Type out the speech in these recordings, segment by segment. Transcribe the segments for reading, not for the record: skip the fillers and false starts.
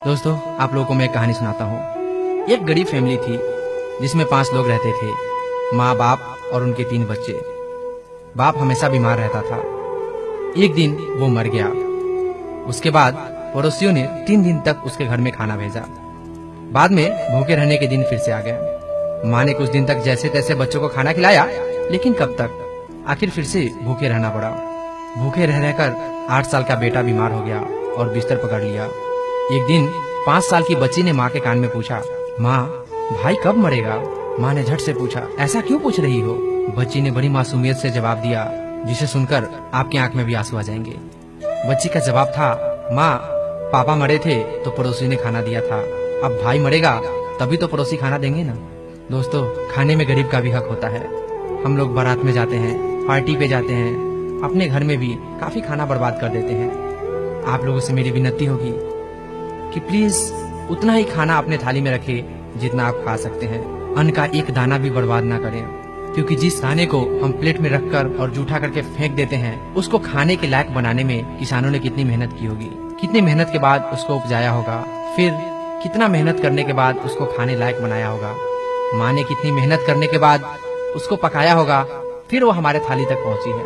दोस्तों, आप लोगों को मैं एक कहानी सुनाता हूँ। एक गरीब फैमिली थी जिसमें 5 लोग रहते थे, माँ, बाप और उनके 3 बच्चे। बाप हमेशा बीमार रहता था। एक दिन वो मर गया। उसके बाद पड़ोसियों ने 3 दिन तक उसके घर में खाना भेजा। बाद में भूखे रहने के दिन फिर से आ गए। माँ ने कुछ दिन तक जैसे तैसे बच्चों को खाना खिलाया, लेकिन कब तक, आखिर फिर से भूखे रहना पड़ा। भूखे रह रहकर 8 साल का बेटा बीमार हो गया और बिस्तर पकड़ लिया। एक दिन 5 साल की बच्ची ने माँ के कान में पूछा, माँ, भाई कब मरेगा? माँ ने झट से पूछा, ऐसा क्यों पूछ रही हो? बच्ची ने बड़ी मासूमियत से जवाब दिया, जिसे सुनकर आपकी आंख में भी आंसू आ जाएंगे। बच्ची का जवाब था, माँ, पापा मरे थे तो पड़ोसी ने खाना दिया था, अब भाई मरेगा तभी तो पड़ोसी खाना देंगे ना। दोस्तों, खाने में गरीब का भी हक होता है। हम लोग बारात में जाते हैं, पार्टी पे जाते हैं, अपने घर में भी काफी खाना बर्बाद कर देते हैं। आप लोगों से मेरी विनती होगी कि प्लीज उतना ही खाना अपने थाली में रखें जितना आप खा सकते हैं। अन्न का एक दाना भी बर्बाद ना करें, क्योंकि जिस दाने को हम प्लेट में रखकर और जूठा करके फेंक देते हैं, उसको खाने के लायक बनाने में किसानों ने कितनी मेहनत की होगी, कितनी मेहनत के बाद उसको उपजाया होगा, फिर कितना मेहनत करने के बाद उसको खाने लायक बनाया होगा। माँ ने कितनी मेहनत करने के बाद उसको पकाया होगा, फिर वो हमारे थाली तक पहुँची है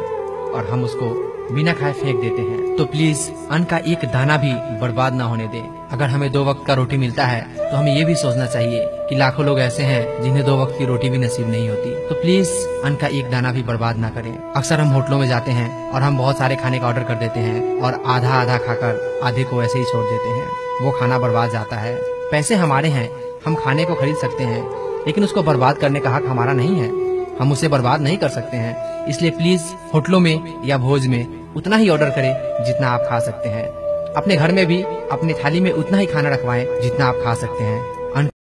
और हम उसको बिना खाए फेंक देते हैं। तो प्लीज अन्न का एक दाना भी बर्बाद ना होने दें। अगर हमें 2 वक्त का रोटी मिलता है तो हमें ये भी सोचना चाहिए कि लाखों लोग ऐसे हैं जिन्हें 2 वक्त की रोटी भी नसीब नहीं होती। तो प्लीज अन्न का एक दाना भी बर्बाद ना करें। अक्सर हम होटलों में जाते हैं और हम बहुत सारे खाने का ऑर्डर कर देते हैं और आधा आधा खाकर आधे को ऐसे ही छोड़ देते हैं। वो खाना बर्बाद जाता है। पैसे हमारे हैं, हम खाने को खरीद सकते हैं, लेकिन उसको बर्बाद करने का हक हमारा नहीं है। हम उसे बर्बाद नहीं कर सकते हैं। इसलिए प्लीज होटलों में या भोज में उतना ही ऑर्डर करें जितना आप खा सकते हैं। अपने घर में भी अपनी थाली में उतना ही खाना रखवाएं जितना आप खा सकते हैं।